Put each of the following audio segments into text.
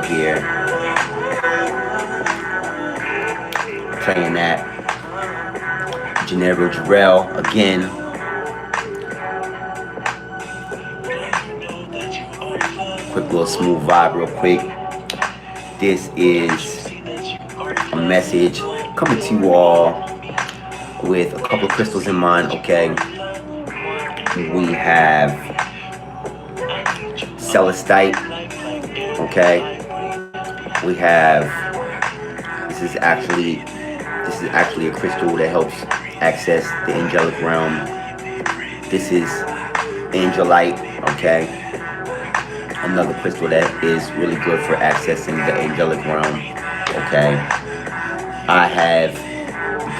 Apparel here. Playing that Gennaro Jarrell again. Quick little smooth vibe real quick. This is a message coming to you all with a couple of crystals in mind, okay? We have celestite, okay? We have, this is actually a crystal that helps access the angelic realm. This is angelite, okay? Another crystal that is really good for accessing the angelic realm, okay? I have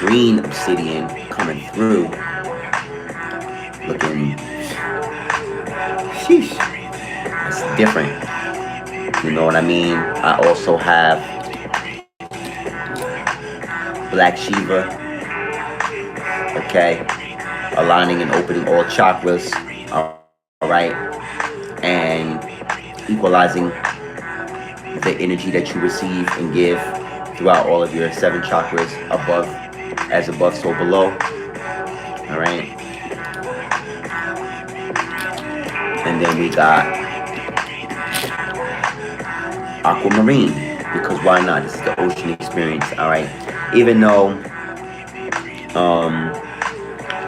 green obsidian coming through, looking, sheesh, it's different, you know what I mean? I also have Black Shiva, okay, aligning and opening all chakras, all right, and equalizing the energy that you receive and give throughout all of your 7 chakras, above, as above, so below, all right. And then we got aquamarine, because why not? This is the ocean experience, all right. Even though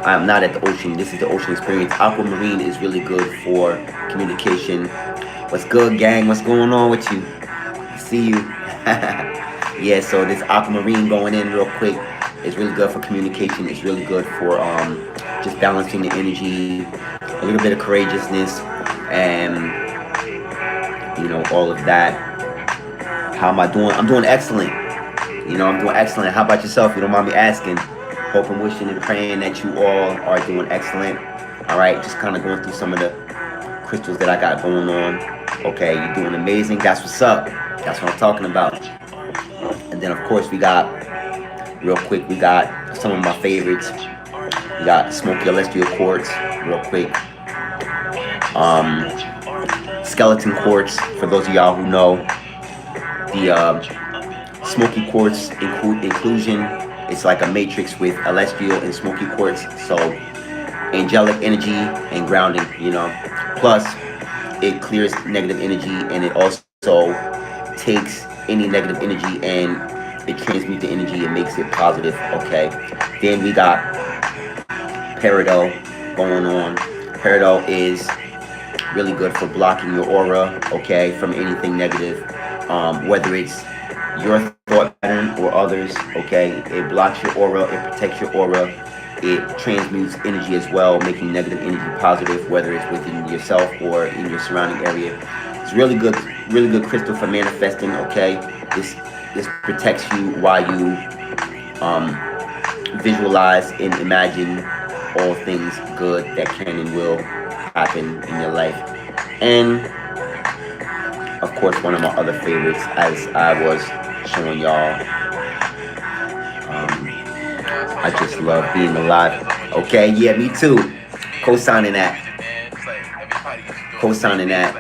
I'm not at the ocean, this is the ocean experience. Aquamarine is really good for communication. What's good, gang? What's going on with you? See you. Yeah, so this aquamarine going in real quick is really good for communication. It's really good for just balancing the energy, a little bit of courageousness, and you know, all of that. How am I doing? I'm doing excellent. You know, I'm doing excellent. How about yourself? You don't mind me asking. Hope and wishing and praying that you all are doing excellent. All right, just kind of going through some of the crystals that I got going on. Okay, you're doing amazing. That's what's up. That's what I'm talking about. And then, of course, we got, real quick, we got some of my favorites. We got Smoky Celestial Quartz, real quick. Skeleton Quartz, for those of y'all who know. The Smoky Quartz inclusion, it's like a matrix with celestial and smoky quartz, so angelic energy and grounding, you know. Plus, it clears negative energy, and it also takes any negative energy and it transmutes the energy and makes it positive, okay. Then we got Peridot going on. Peridot is really good for blocking your aura, okay, from anything negative, whether it's your thought pattern or others, okay. It blocks your aura, it protects your aura, it transmutes energy as well, making negative energy positive, whether it's within yourself or in your surrounding area. It's really good crystal for manifesting, okay. This protects you while you visualize and imagine all things good that can and will happen in your life. And of course, one of my other favorites, as I was showing y'all, I just love being alive. Okay, yeah, me too. Co-signing that. Co-signing that.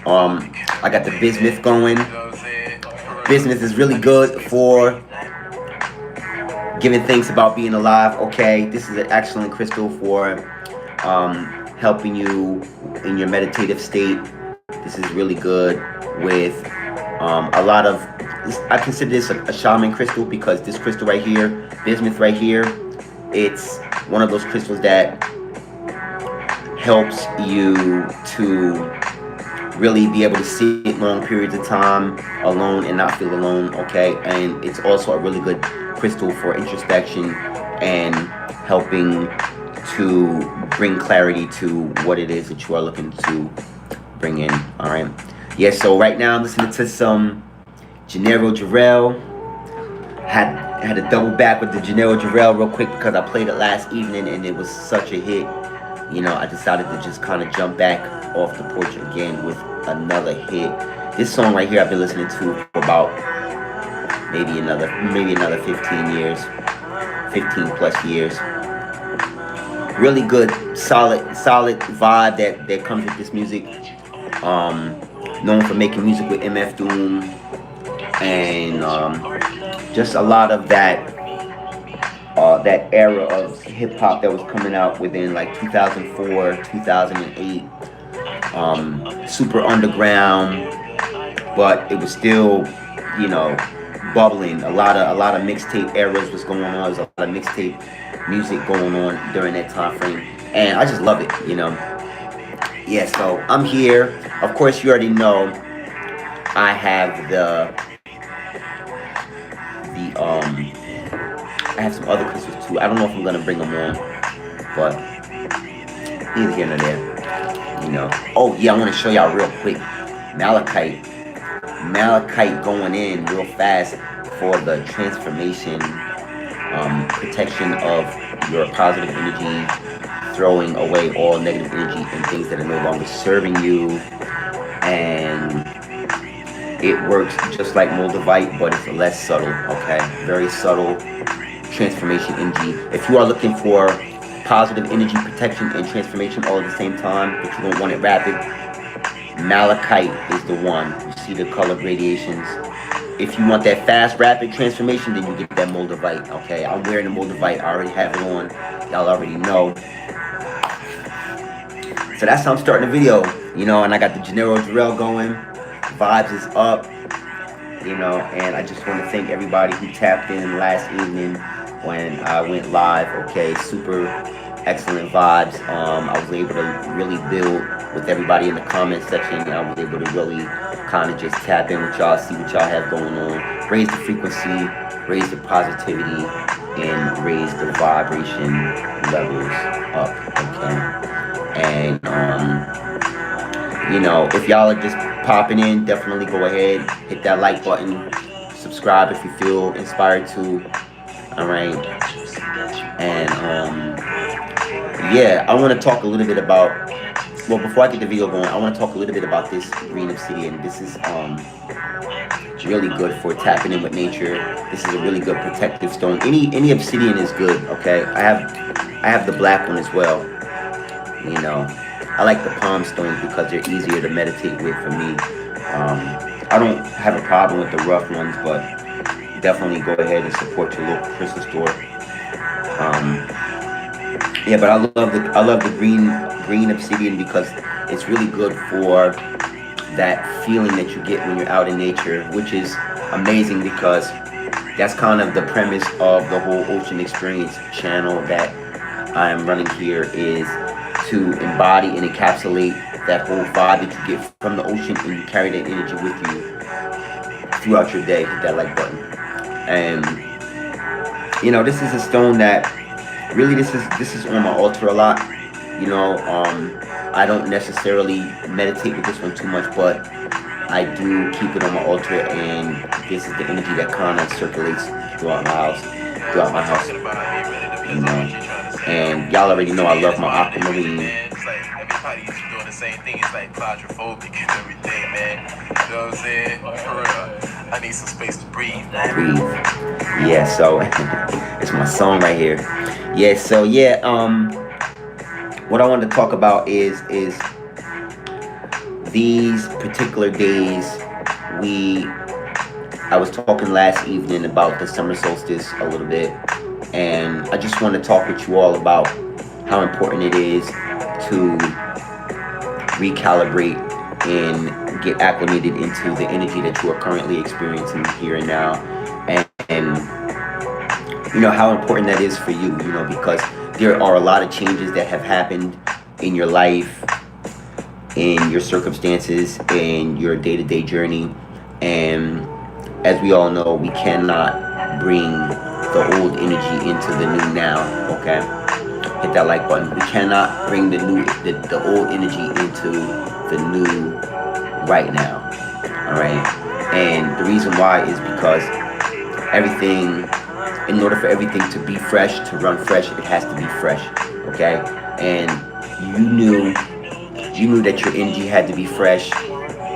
I got the bismuth going. Bismuth is really good for giving thanks about being alive. Okay, this is an excellent crystal for helping you in your meditative state. This is really good with a lot of, I consider this a shaman crystal, because this crystal right here, bismuth right here, it's one of those crystals that helps you to really be able to sit long periods of time alone and not feel alone, okay. And it's also a really good crystal for introspection and helping to bring clarity to what it is that you are looking to bring in. All right, yeah, so right now I'm listening to some Gennaro Jarrell. Had to double back with the Gennaro Jarrell real quick because I played it last evening and it was such a hit. You know, I decided to just kind of jump back off the porch again with another hit. This song right here I've been listening to for about maybe another 15 years, 15 plus years. Really good, solid vibe that comes with this music. known for making music with MF Doom, and just a lot of that era of hip hop that was coming out within like 2004, 2008. Super underground, but it was still, you know, bubbling. A lot of mixtape eras was going on. There's a lot of mixtape music going on during that time frame, and I just love it, you know. Yeah, so I'm here. Of course, you already know I have I have some other crystals too. I don't know if I'm gonna bring them on, but neither here nor there, you know. Oh yeah, I want to show y'all real quick. Malachite going in real fast for the transformation, protection of your positive energy, throwing away all negative energy and things that are no longer serving you. And it works just like MOLDAVITE, but it's less subtle, okay? Very subtle transformation energy. If you are looking for positive energy protection and transformation all at the same time, but you don't want it rapid, Malachite is the one. You see the color gradations. If you want that fast, rapid transformation, then you get that MOLDAVITE, okay? I'm wearing the MOLDAVITE. I already have it on. Y'all already know. So that's how I'm starting the video, you know, and I got the Gennaro Jarrell going. Vibes is up, you know, and I just want to thank everybody who tapped in last evening when I went live, okay? Super excellent vibes. I was able to really build with everybody in the comment section, and I was able to really kind of just tap in with y'all, see what y'all have going on, raise the frequency, raise the positivity, and raise the vibration levels up, okay? And you know, if y'all are just popping in, definitely go ahead, hit that like button, subscribe if you feel inspired to. All right, and yeah, I want to talk a little bit about, well, before I get the video going, I want to talk a little bit about this green obsidian. This is really good for tapping in with nature. This is a really good protective stone. Any obsidian is good, okay? I have the black one as well, you know. I like the palm stones because they're easier to meditate with for me. I don't have a problem with the rough ones, but definitely go ahead and support your local crystal store. Yeah, but I love the green obsidian because it's really good for that feeling that you get when you're out in nature, which is amazing because that's kind of the premise of the whole Ocean Experience channel that I'm running here, is to embody and encapsulate that whole vibe that you get from the ocean, and you carry that energy with you throughout your day. Hit that like button. And you know, this is a stone that really, this is on my altar a lot, you know. I don't necessarily meditate with this one too much, but I do keep it on my altar, and this is the energy that kind of circulates throughout my house, you know. And y'all already know I love my aquamarine. Everybody's doing the same thing. It's like claustrophobic and everything, man. You know what I'm saying? For real. I need some space to breathe. Breathe. Yeah, so it's my song right here. Yeah, so yeah, what I wanted to talk about is these particular days. I was talking last evening about the summer solstice a little bit, and I just want to talk with you all about how important it is to recalibrate and get acclimated into the energy that you are currently experiencing here and now, and you know how important that is for you, you know, because there are a lot of changes that have happened in your life, in your circumstances, in your day-to-day journey, and as we all know, we cannot bring the old energy into the new now, okay? Hit that like button. We cannot bring the old energy into the new right now, all right? And the reason why is because in order for everything to be fresh, to run fresh, it has to be fresh, okay? And you knew that your energy had to be fresh.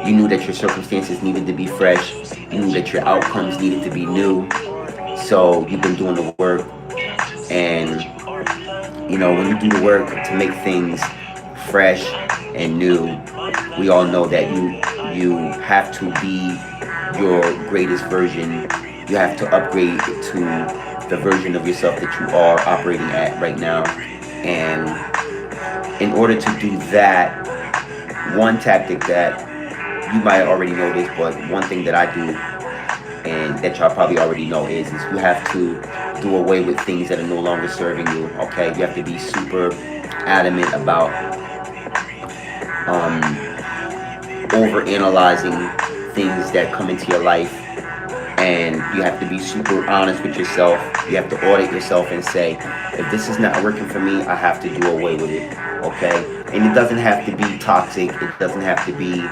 You knew that your circumstances needed to be fresh. You knew that your outcomes needed to be new. So you've been doing the work, and you know, when you do the work to make things fresh and new, we all know that You have to be your greatest version. You have to upgrade to the version of yourself that you are operating at right now. And in order to do that, one tactic that you might already know this, but one thing that I do and that y'all probably already know is you have to do away with things that are no longer serving you. Okay, you have to be super adamant about over analyzing things that come into your life, and you have to be super honest with yourself. You have to audit yourself and say, if this is not working for me, I have to do away with it. Okay, and it doesn't have to be toxic. It doesn't have to be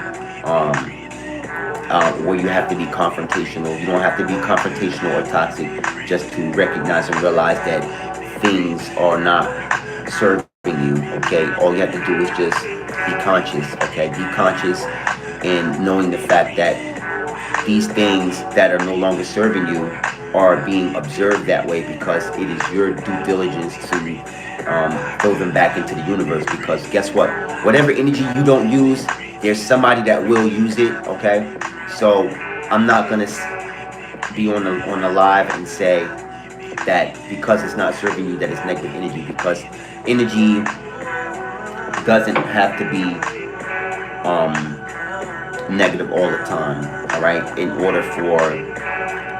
where you have to be confrontational. You don't have to be confrontational or toxic just to recognize and realize that things are not serving you. Okay, all you have to do is just be conscious. Okay, be conscious and knowing the fact that these things that are no longer serving you are being observed that way, because it is your due diligence to throw them back into the universe. Because guess what? Whatever energy you don't use, there's somebody that will use it. Okay, so I'm not gonna be on the live and say that because it's not serving you that it's negative energy, because energy doesn't have to be negative all the time. All right, in order for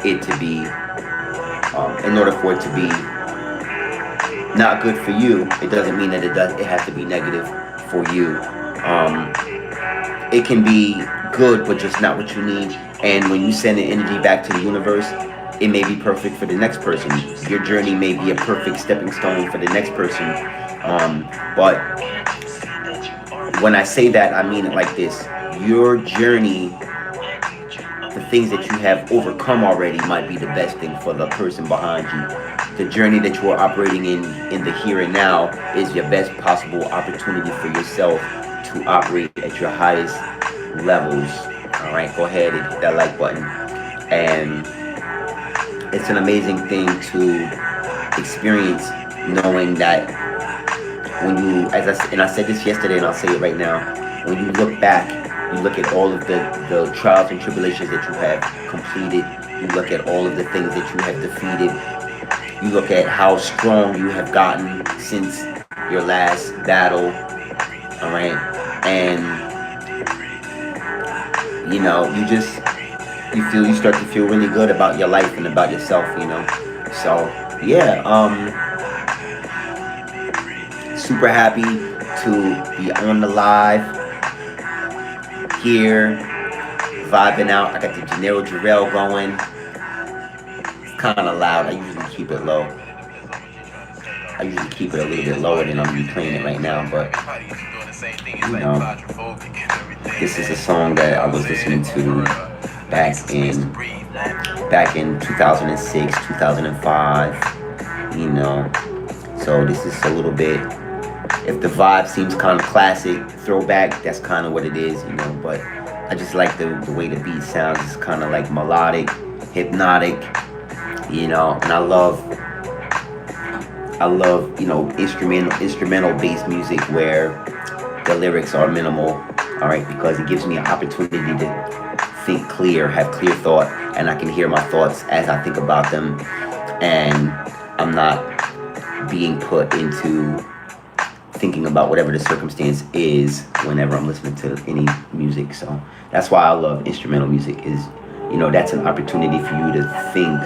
it to be not good for you, it doesn't mean that it has to be negative for you. It can be good, but just not what you need. And when you send the energy back to the universe, it may be perfect for the next person. Your journey may be a perfect stepping stone for the next person. But when I say that, I mean it like this. Your journey, the things that you have overcome already, might be the best thing for the person behind you. The journey that you are operating in the here and now is your best possible opportunity for yourself to operate at your highest levels. All right, go ahead and hit that like button. And it's an amazing thing to experience, knowing that when you, I said this yesterday and I'll say it right now, when you look back, you look at all of the trials and tribulations that you have completed, you look at all of the things that you have defeated, you look at how strong you have gotten since your last battle. All right, and you know, you start to feel really good about your life and about yourself, you know. So yeah, super happy to be on the live here, vibing out. I got the Janelle Jarrell going. It's kind of loud. I usually keep it low. I usually keep it a little bit lower than I'm replaying it right now, but you know, this is a song that I was listening to back in 2006, 2005, you know. So this is a little bit, if the vibe seems kind of classic, throwback, that's kind of what it is, you know. But I just like the way the beat sounds. It's kind of like melodic, hypnotic, you know. And I love, you know, instrumental based music where the lyrics are minimal. All right, because it gives me an opportunity to think clear, have clear thought, and I can hear my thoughts as I think about them, and I'm not being put into thinking about whatever the circumstance is whenever I'm listening to any music. So that's why I love instrumental music, is, you know, that's an opportunity for you to think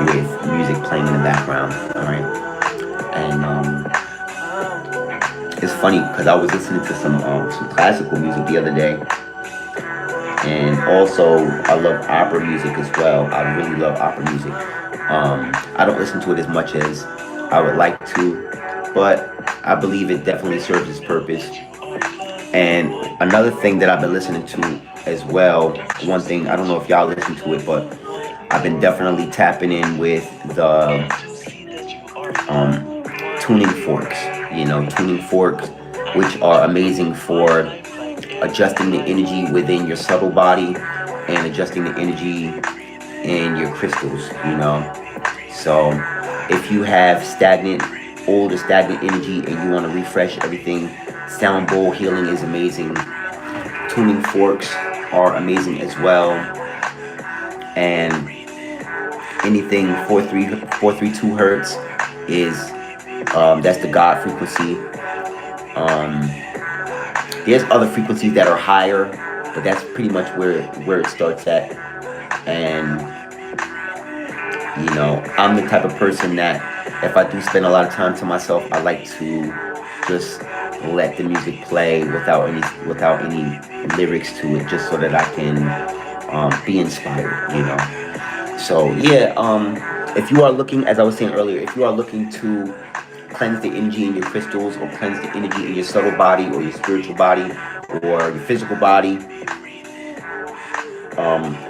with music playing in the background. All right, and it's funny because I was listening to some classical music the other day, and also I love opera music as well. I really love opera music. I don't listen to it as much as I would like to, but I believe it definitely serves its purpose. And another thing that I've been listening to as well, one thing, I don't know if y'all listen to it, but I've been definitely tapping in with the tuning forks, you know, tuning forks, which are amazing for adjusting the energy within your subtle body and adjusting the energy in your crystals, you know. So if you have old or stagnant energy and you want to refresh everything, sound bowl healing is amazing. Tuning forks are amazing as well. And anything 432 hertz is that's the God frequency. There's other frequencies that are higher, but that's pretty much where it starts at. And I'm the type of person that if I do spend a lot of time to myself, I like to just let the music play without any lyrics to it, just so that I can be inspired. So yeah, if you are looking, as I was saying earlier, if you are looking to cleanse the energy in your crystals, or cleanse the energy in your subtle body, or your spiritual body, or your physical body,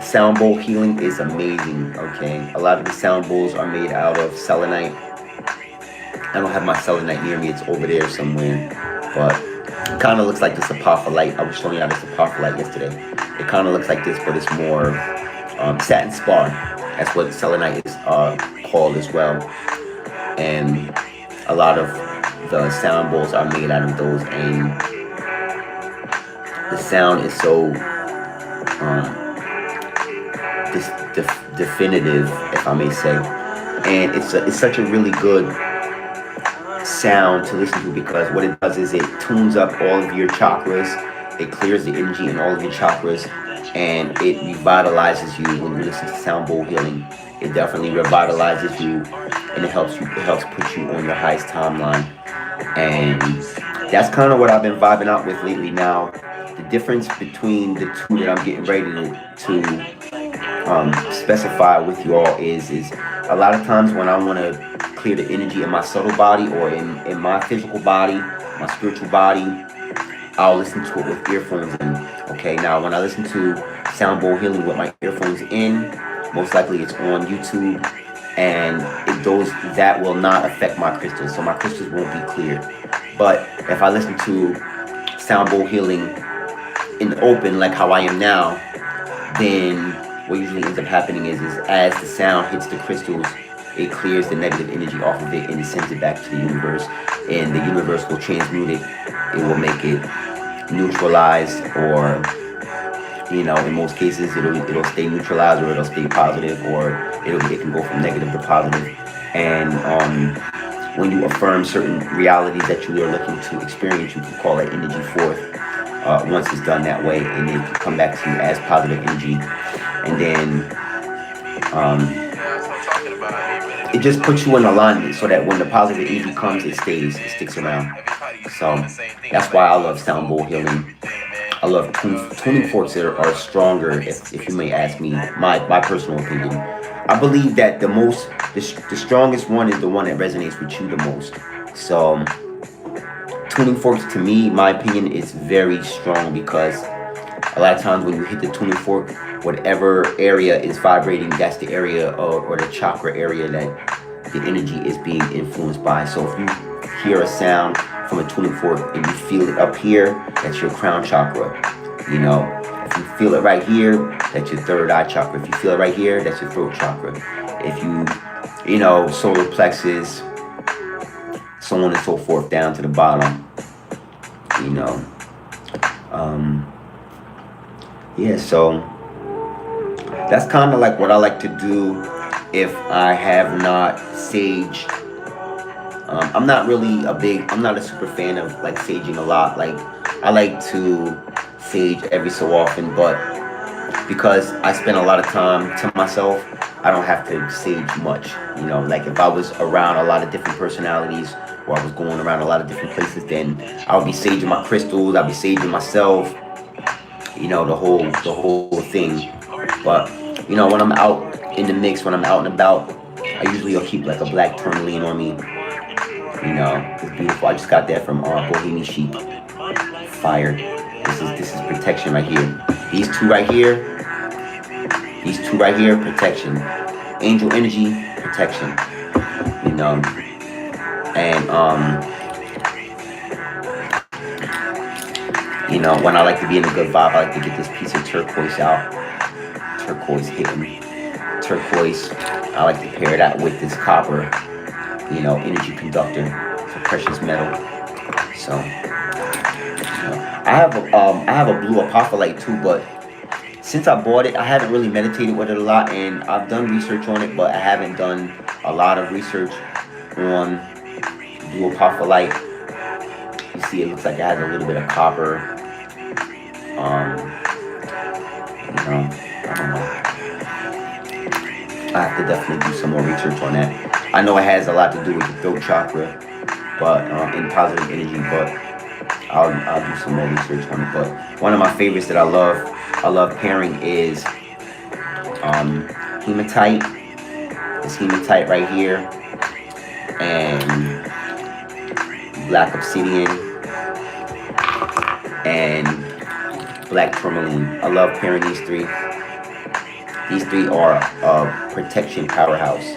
sound bowl healing is amazing. Okay, a lot of the sound bowls are made out of selenite. I don't have my selenite near me, it's over there somewhere, but it kind of looks like this apophyllite. I was showing you this apophyllite yesterday. It kind of looks like this, but it's more satin spar. That's what selenite is called as well. And a lot of the sound bowls are made out of those, and the sound is so definitive, if I may say. And it's such a really good sound to listen to, because what it does is it tunes up all of your chakras, it clears the energy in all of your chakras, and it revitalizes you. When you listen to sound bowl healing, it definitely revitalizes you, and it helps put you on your highest timeline. And that's kind of what I've been vibing out with lately. Now, the difference between the two that I'm getting ready to specify with you all is a lot of times when I want to clear the energy in my subtle body, or in my physical body, my spiritual body, I'll listen to it with earphones in. Okay, now when I listen to sound bowl healing with my earphones in, most likely it's on YouTube, and that will not affect my crystals, so my crystals won't be cleared. But if I listen to sound bowl healing in the open, like how I am now, then what usually ends up happening is as the sound hits the crystals, it clears the negative energy off of it, and it sends it back to the universe, and the universe will transmute it. It will make it neutralized, or in most cases it'll stay neutralized, or it'll stay positive, or it can go from negative to positive. And when you affirm certain realities that you are looking to experience, you can call that energy forth once it's done that way, and it can come back to you as positive energy. And then it just puts you in alignment, so that when the positive energy comes, it sticks around. So that's why I love sound bowl healing. I love tuning forks that are stronger, if you may ask me, my personal opinion. I believe that the strongest one is the one that resonates with you the most. So tuning forks, to me, my opinion, is very strong, because a lot of times when you hit the tuning fork, whatever area is vibrating, that's the area or the chakra area that the energy is being influenced by. So if you hear a sound from a tuning fork and you feel it up here, that's your crown chakra. If you feel it right here, that's your third eye chakra. If you feel it right here, that's your throat chakra. If you solar plexus, so on and so forth, down to the bottom. Yeah, so that's kind of like what I like to do if I have not saged. I'm not a super fan of like saging a lot. Like, I like to sage every so often, but because I spend a lot of time to myself, I don't have to sage much. Like if I was around a lot of different personalities, or I was going around a lot of different places, then I would be saging my crystals, I'd be saging myself, the whole thing. But when I'm out in the mix, when I'm out and about, I usually will keep like a black tourmaline on me. It's beautiful. I just got that from Bohemian Chic. Fire. This is protection right here. These two right here, protection. Angel energy, protection. And when I like to be in a good vibe, I like to get this piece of turquoise out. Turquoise hitting. Turquoise, I like to pair that with this copper, energy conductor. It's a precious metal. So I have a blue apophyllite too, but since I bought it, I haven't really meditated with it a lot, and I've done research on it, but I haven't done a lot of research on dual powerful light. You see, it looks like it has a little bit of copper. I don't know. I have to definitely do some more research on that. I know it has a lot to do with the throat chakra, but in positive energy. But I'll do some more research on it. But one of my favorites that I love pairing is hematite. This hematite right here, and black obsidian, and black tourmaline. I love pairing these three. These three are a protection powerhouse.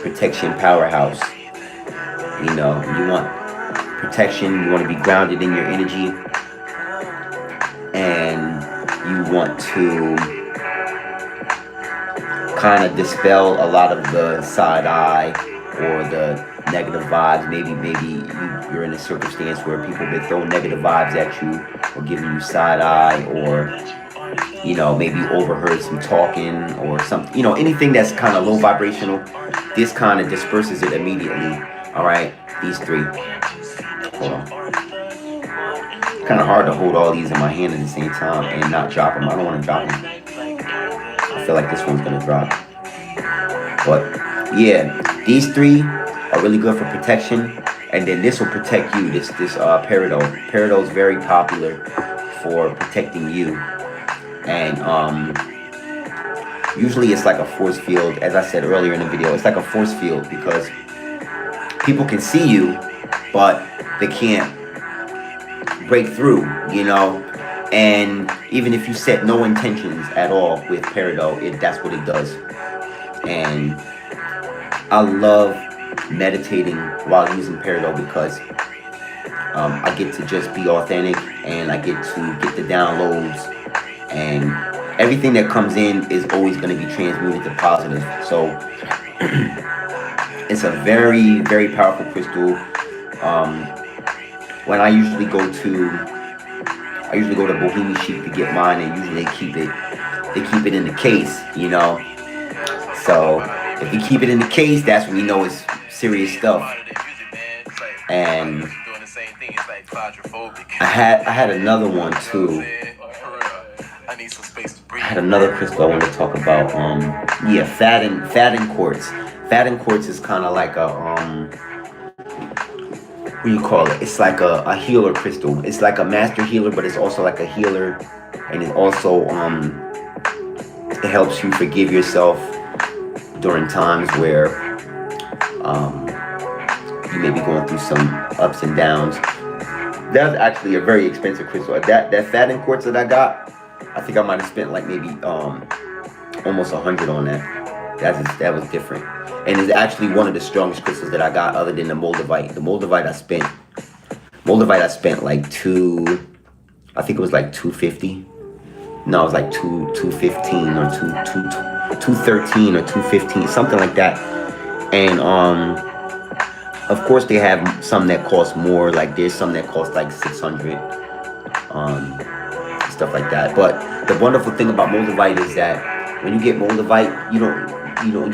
Protection powerhouse. You know, you want protection, you want to be grounded in your energy, and you want to kind of dispel a lot of the side eye or the negative vibes. Maybe you're in a circumstance where people have been throwing negative vibes at you or giving you side eye, or you know, maybe overheard some talking or something, you know, anything that's kind of low vibrational. This kind of disperses it immediately. All right, these three. Hold on. Kind of hard to hold all these in my hand at the same time and not drop them. I don't want to drop them. I feel like this one's gonna drop. But yeah, these three are really good for protection, and then this will protect you. This peridot. Peridot is very popular for protecting you. And usually it's like a force field. As I said earlier in the video, it's like a force field because people can see you, but they can't break through, you know. And even if you set no intentions at all with peridot, that's what it does. And I love meditating while using peridot because I get to just be authentic, and I get to get the downloads, and everything that comes in is always going to be transmuted to positive. So it's a very, very powerful crystal. When I usually go to Bohemian Chic to get mine, and usually they keep it in the case, you know. So if you keep it in the case, that's when you know it's serious stuff. And I had another one too. I had another crystal I wanted to talk about. Yeah, Faden quartz. Faden quartz is kind of like a what do you call it? It's like a healer crystal. It's like a master healer, but it's also like a healer, and it also it helps you forgive yourself during times where you may be going through some ups and downs. That's actually a very expensive crystal. That Faden quartz that I got, I think I might have spent like maybe almost 100 on that. That was different, and it's actually one of the strongest crystals that I got, other than the MOLDAVITE. The MOLDAVITE I spent like I think it was like 250. No, it was like 215 or 213 or 215, something like that. And of course they have some that cost more. Like there's some that cost like 600, stuff like that. But the wonderful thing about MOLDAVITE is that when you get MOLDAVITE, you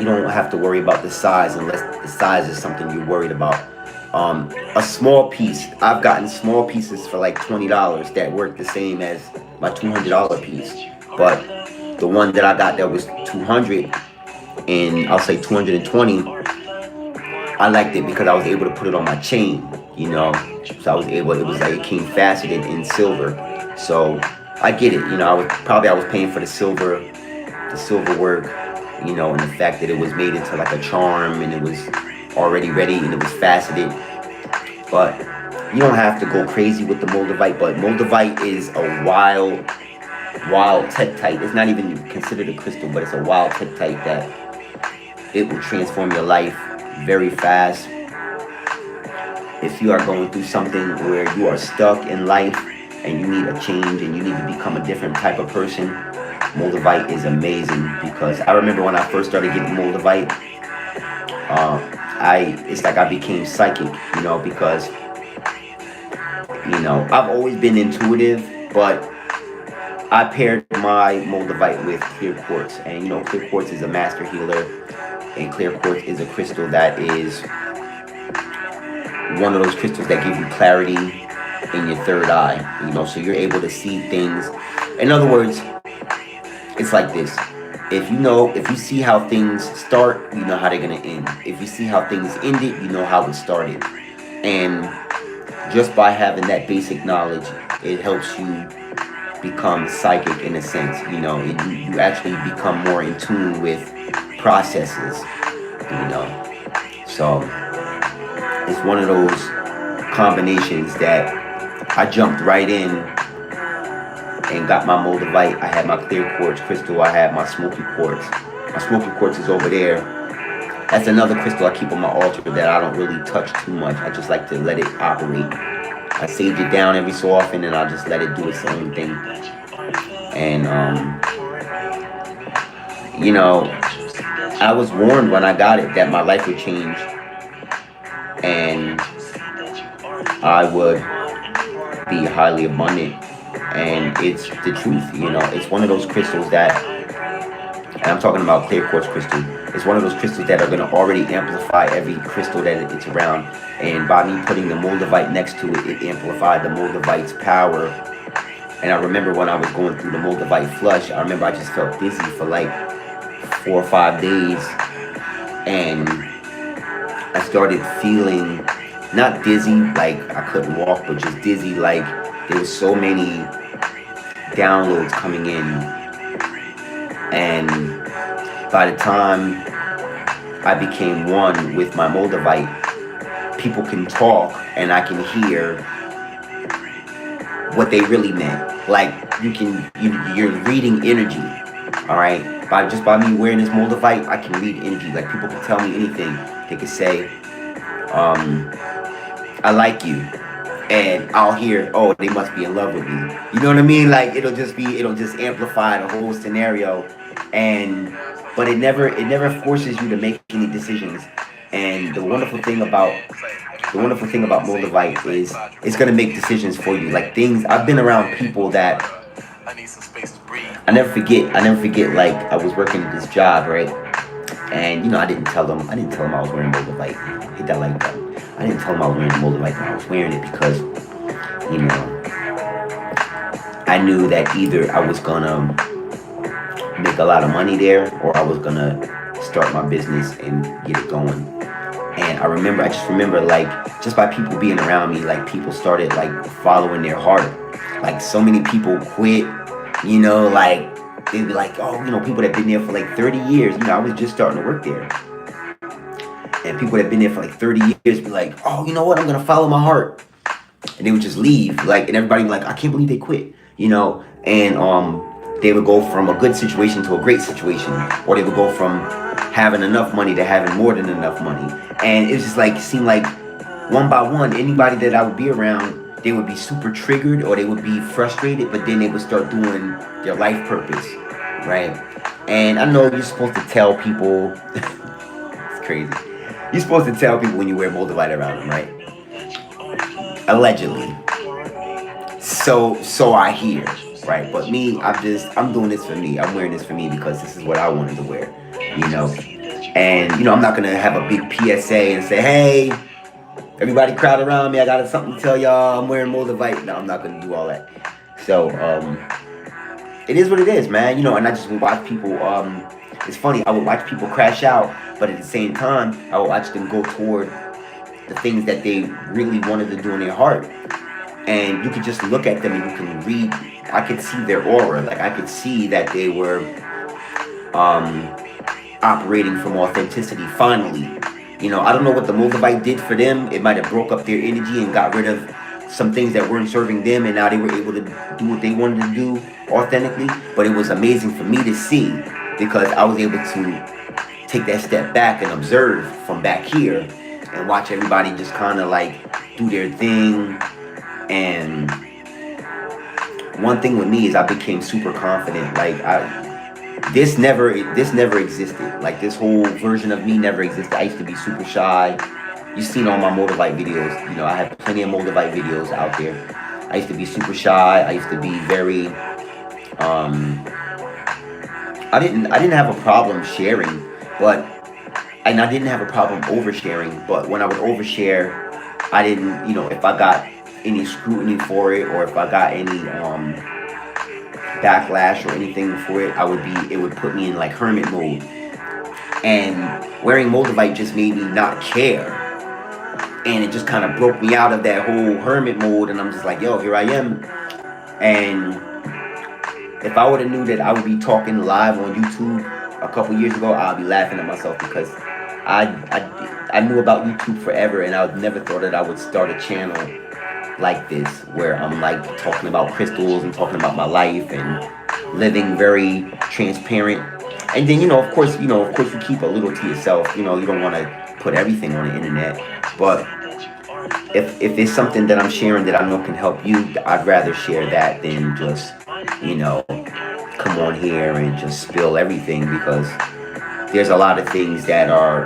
don't have to worry about the size, unless the size is something you're worried about. A small piece, I've gotten small pieces for like $20 that work the same as my $200 piece. But the one that I got that was 200, and I'll say 220, I liked it because I was able to put it on my chain, you know. So I was able, it came faceted in silver. So I get it, you know. I was paying for the silver work, you know, and the fact that it was made into like a charm, and it was already ready, and it was faceted. But you don't have to go crazy with the MOLDAVITE. But MOLDAVITE is a wild Tektite. It's not even considered a crystal, but it's a wild Tektite that it will transform your life very fast. If you are going through something where you are stuck in life and you need a change and you need to become a different type of person, MOLDAVITE is amazing. Because I remember when I first started getting MOLDAVITE, it's like I became psychic, you know, because, you know, I've always been intuitive, but I paired my Moldavite with clear quartz, and you know, clear quartz is a master healer, and clear quartz is a crystal that is one of those crystals that give you clarity in your third eye. You know, so you're able to see things. In other words, it's like this. If you see how things start, you know how they're gonna end. If you see how things ended, you know how it started. And just by having that basic knowledge, it helps you become psychic in a sense. You know, you actually become more in tune with processes. You know, so it's one of those combinations that I jumped right in and got my Moldavite. I had my clear quartz crystal. I had my smoky quartz. My smoky quartz is over there. That's another crystal I keep on my altar that I don't really touch too much. I just like to let it operate. I sage it down every so often, and I'll just let it do its own thing. And you know, I was warned when I got it that my life would change, and I would be highly abundant. And it's the truth. You know, it's one of those crystals that, and I'm talking about clear quartz crystal, it's one of those crystals that are going to already amplify every crystal that it's around. And by me putting the Moldavite next to it, it amplified the Moldavite's power. And I remember when I was going through the Moldavite flush, I remember I just felt dizzy for like 4 or 5 days. And I started feeling not dizzy like I couldn't walk, but just dizzy like there was so many downloads coming in. And by the time I became one with my Moldavite, people can talk and I can hear what they really meant. Like you're reading energy. All right, by me wearing this Moldavite, I can read energy. Like people can tell me anything. They can say, I like you. And I'll hear, oh, they must be in love with me. You know what I mean? Like it'll just amplify the whole scenario. But it never forces you to make any decisions. And the wonderful thing about Moldavite is it's gonna make decisions for you. Like things, I've been around people that I never forget. Like I was working at this job, right? And you know, I didn't tell them I was wearing Moldavite. Hit that like button. I didn't tell them I was wearing Moldavite, but I was wearing it because, you know, I knew that either I was gonna make a lot of money there or I was gonna start my business and get it going. And I just remember like just by people being around me, like people started like following their heart. Like so many people quit, you know, like they'd be like, oh, you know, people that been there for like 30 years. You know, I was just starting to work there. And people that have been there for like 30 years be like, oh, you know what? I'm going to follow my heart. And they would just leave. Like, and everybody would be like, I can't believe they quit, you know? And they would go from a good situation to a great situation. Or they would go from having enough money to having more than enough money. And it was just like, it seemed like one by one, anybody that I would be around, they would be super triggered or they would be frustrated, but then they would start doing their life purpose, right? And I know you're supposed to tell people, it's crazy. You're supposed to tell people when you wear Moldavite around them, right? Allegedly. So I hear, right? But me, I'm doing this for me. I'm wearing this for me because this is what I wanted to wear, you know? And, you know, I'm not going to have a big PSA and say, hey, everybody crowd around me. I got something to tell y'all. I'm wearing Moldavite. No, I'm not going to do all that. So, it is what it is, man. You know, and I just watch people, it's funny, I would watch people crash out, but at the same time, I would watch them go toward the things that they really wanted to do in their heart. And you could just look at them and you can read, I could see their aura. Like I could see that they were operating from authenticity finally. You know, I don't know what the Moldavite did for them. It might have broke up their energy and got rid of some things that weren't serving them, and now they were able to do what they wanted to do authentically. But it was amazing for me to see because I was able to take that step back and observe from back here and watch everybody just kind of like do their thing. And one thing with me is I became super confident. Like this never existed. Like this whole version of me never existed. I used to be super shy. You've seen all my Moldavite videos. You know, I have plenty of Moldavite videos out there. I used to be super shy. I used to be very Um, I didn't have a problem sharing, but and I didn't have a problem oversharing. But when I would overshare, I didn't, if I got any scrutiny for it, or if I got any backlash or anything for it, it would put me in like hermit mode. And wearing Moldavite just made me not care, and it just kind of broke me out of that whole hermit mode. And I'm just like, yo, here I am. And if I would have knew that I would be talking live on YouTube a couple years ago, I'd be laughing at myself, because I knew about YouTube forever, and I never thought that I would start a channel like this, where I'm like talking about crystals and talking about my life and living very transparent. And then, of course you keep a little to yourself. You don't want to put everything on the internet. But if it's something that I'm sharing that I know can help you, I'd rather share that than just, come on here and just spill everything, because there's a lot of things that are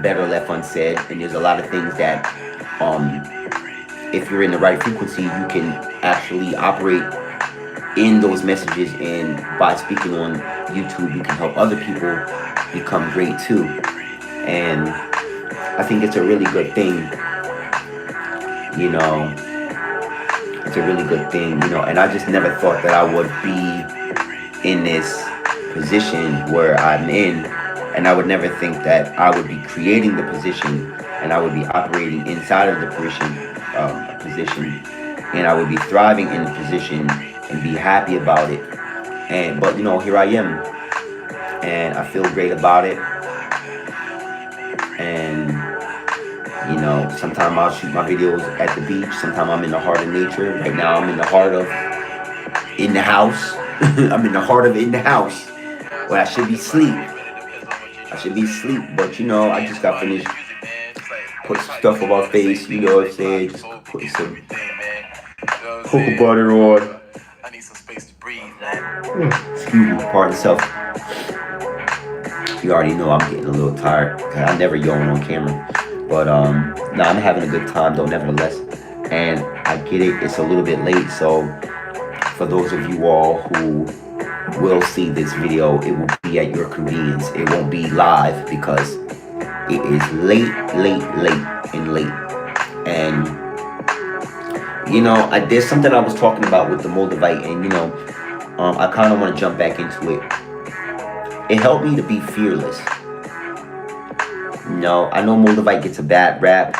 better left unsaid, and there's a lot of things that if you're in the right frequency, you can actually operate in those messages, and by speaking on YouTube, you can help other people become great too. And I think it's a really good thing, it's a really good thing, and I just never thought that I would be in this position where I'm in, and I would never think that I would be creating the position, and I would be operating inside of the position, and I would be thriving in the position and be happy about it. But here I am, and I feel great about it. And sometimes I'll shoot my videos at the beach, sometimes I'm in the heart of nature. Right now I'm in the heart of in the house. I'm in the heart of in the house, where I should be asleep. But I just got finished put some stuff on my face, what I'm saying, just put some cocoa butter on. Excuse me, pardon self. You already know I'm getting a little tired, because I never yawn on camera. But no, I'm having a good time though, nevertheless. And I get it, it's a little bit late, so for those of you all who will see this video, it will be at your convenience. It won't be live, because it is late. And there's something I was talking about with the Moldavite, and I kind of want to jump back into it. It helped me to be fearless. I know Moldavite gets a bad rap,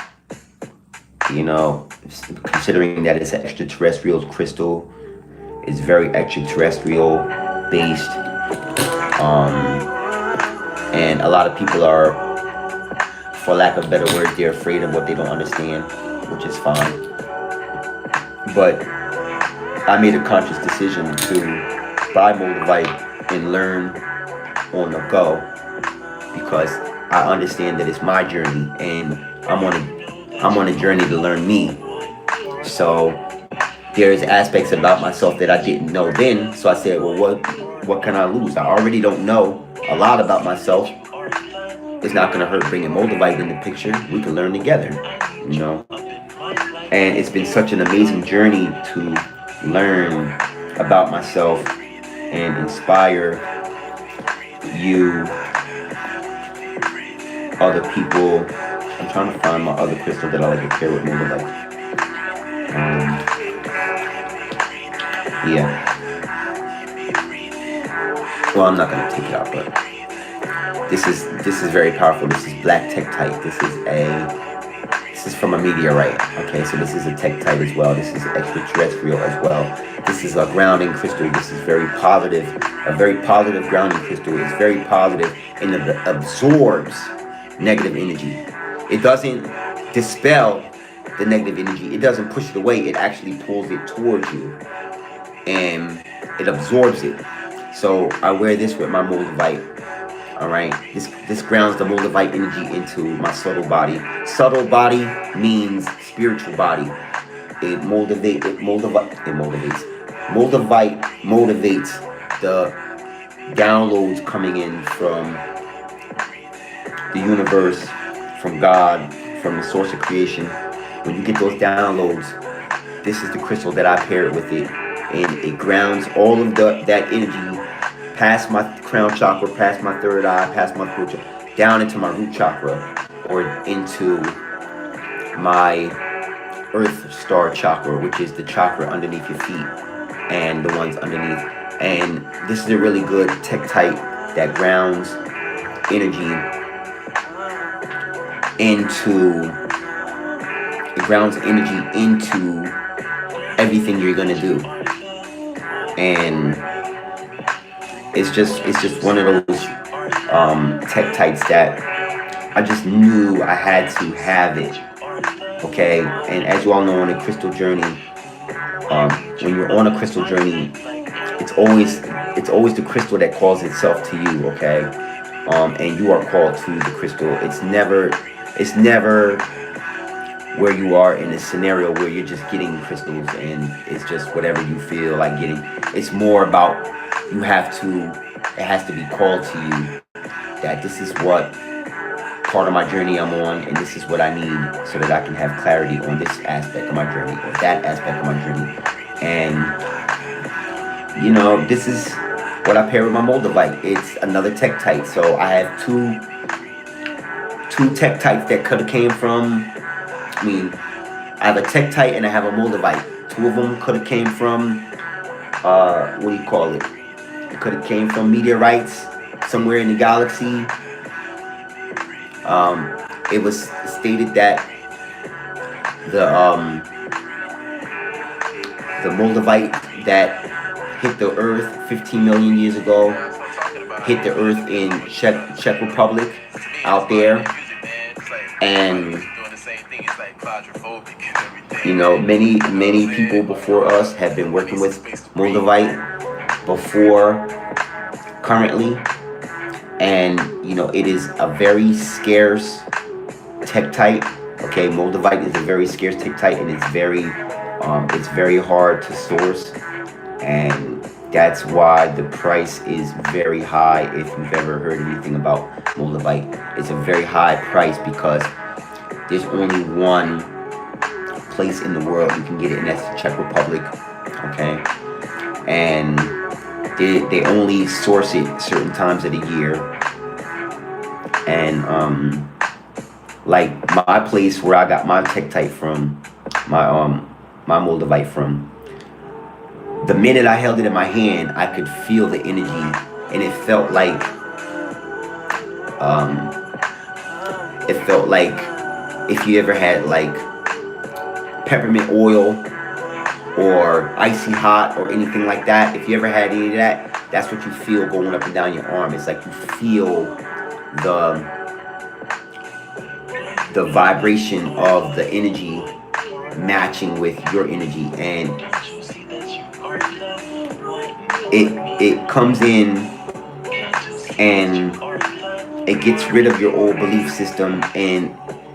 considering that it's an extraterrestrial crystal. It's very extraterrestrial based. And a lot of people are, for lack of better words, they're afraid of what they don't understand, which is fine. But I made a conscious decision to buy Moldavite and learn on the go, because I understand that it's my journey, and I'm on a journey to learn me. So there's aspects about myself that I didn't know then. So I said, well, what can I lose? I already don't know a lot about myself. It's not gonna hurt bringing Moldavite in the picture. We can learn together, And it's been such an amazing journey to learn about myself and inspire you, other people. I'm trying to find my other crystal that I like to pair with Moldavite. Yeah. Well, I'm not gonna take it out, but this is very powerful. This is black Tektite. This is from a meteorite. Okay, so this is a Tektite as well. This is extraterrestrial as well. This is a grounding crystal. This is very positive, a very positive grounding crystal. It's very positive, and it absorbs negative energy. It doesn't dispel the negative energy. It doesn't push it away. It actually pulls it towards you, and it absorbs it. So I wear this with my Moldavite. All right, this grounds the Moldavite energy into my subtle body. Subtle body means spiritual body. Moldavite motivates the downloads coming in from the universe, from God, from the source of creation. When you get those downloads, this is the crystal that I paired with it. and it grounds all of that energy past my crown chakra, past my third eye, past my throat chakra, down into my root chakra, or into my earth star chakra, which is the chakra underneath your feet and the ones underneath. And this is a really good Tektite that grounds energy into everything you're gonna do. And it's just one of those Tektites that I just knew I had to have it. Okay, and as you all know, on a crystal journey, when you're on a crystal journey, it's always the crystal that calls itself to you. Okay, and you are called to the crystal. It's never where you are in a scenario where you're just getting crystals and it's just whatever you feel like getting. It's more about it has to be called to you that this is what part of my journey I'm on, and this is what I need so that I can have clarity on this aspect of my journey or that aspect of my journey. And you know, this is what I pair with my MOLDAVITE. It's another Tektite. So I have two Tektites that could have came from, I have a Tektite and I have a MOLDAVITE. Two of them could have came from, what do you call it? It could have came from meteorites somewhere in the galaxy. It was stated that the MOLDAVITE that hit the Earth 15 million years ago hit the Earth in Czech Republic out there, and you know, many people before us have been working with MOLDAVITE before currently, and you know, it is a very scarce Tektite. Okay, MOLDAVITE is a very scarce Tektite, and it's very hard to source, and that's why the price is very high. If you've ever heard anything about MOLDAVITE, it's a very high price because there's only one place in the world you can get it, and that's the Czech Republic. Okay, and they only source it certain times of the year. And like my place where I got my Tektite from, my MOLDAVITE from, the minute I held it in my hand, I could feel the energy, and it felt like if you ever had like peppermint oil or icy hot or anything like that. If you ever had any of that, that's what you feel going up and down your arm. It's like you feel the vibration of the energy matching with your energy, and it comes in and it gets rid of your old belief system, and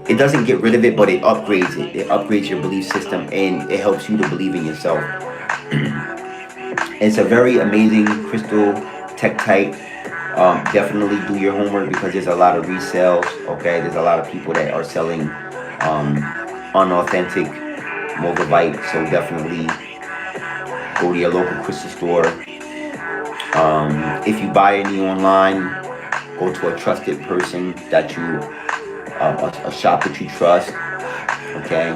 it doesn't get rid of it, but it upgrades it. It upgrades your belief system, and it helps you to believe in yourself. It's a very amazing crystal Tektite. Definitely do your homework because there's a lot of resales. Okay, there's a lot of people that are selling unauthentic MOLDAVITE, so definitely go to your local crystal store. If you buy any online, go to a trusted person that you a shop that you trust. Okay,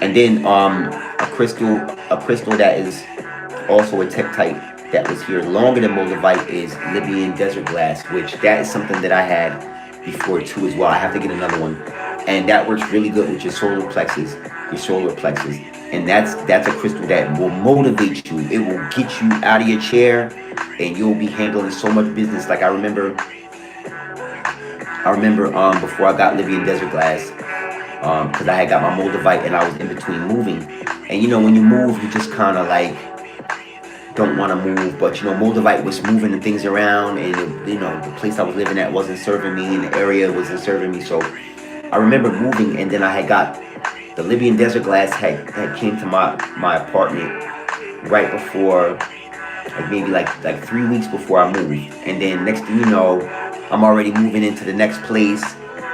and then a crystal that is also a Tektite that was here longer than MOLDAVITE is Libyan desert glass, which that is something that I had before too as well. I have to get another one, and that works really good with your solar plexus, and that's a crystal that will motivate you. It will get you out of your chair, and you'll be handling so much business. Like I remember before I got Libyan desert glass, because I had got my MOLDAVITE and I was in between moving, and you know, when you move, you just kind of like don't want to move, but you know, MOLDAVITE was moving the things around, and you know, the place I was living at wasn't serving me, and the area wasn't serving me. So I remember moving, and then I had got the Libyan desert glass had came to my apartment right before, like maybe like 3 weeks before I moved, and then next thing you know, I'm already moving into the next place.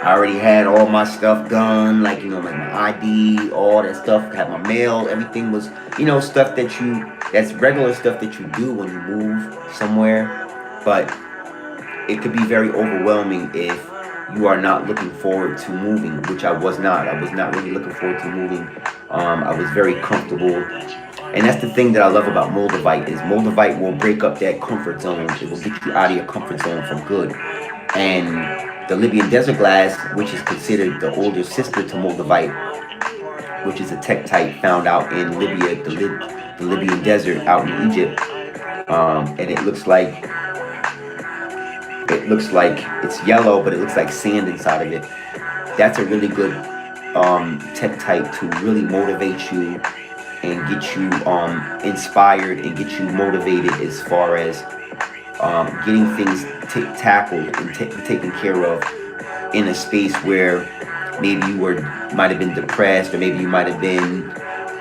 I already had all my stuff done, like, you know, like my ID, all that stuff, had my mail, everything was, you know, stuff that's regular stuff that you do when you move somewhere. But it could be very overwhelming if you are not looking forward to moving, which I was not. I was not really looking forward to moving. I was very comfortable. And that's the thing that I love about MOLDAVITE is MOLDAVITE will break up that comfort zone. It will get you out of your comfort zone for good. And the Libyan desert glass, which is considered the older sister to MOLDAVITE, which is a Tektite found out in Libya, the Libyan desert out in Egypt, and it looks like it's yellow, but it looks like sand inside of it. That's a really good Tektite to really motivate you and get you inspired and get you motivated as far as getting things tackled and taken care of in a space where maybe you might have been depressed, or maybe you might have been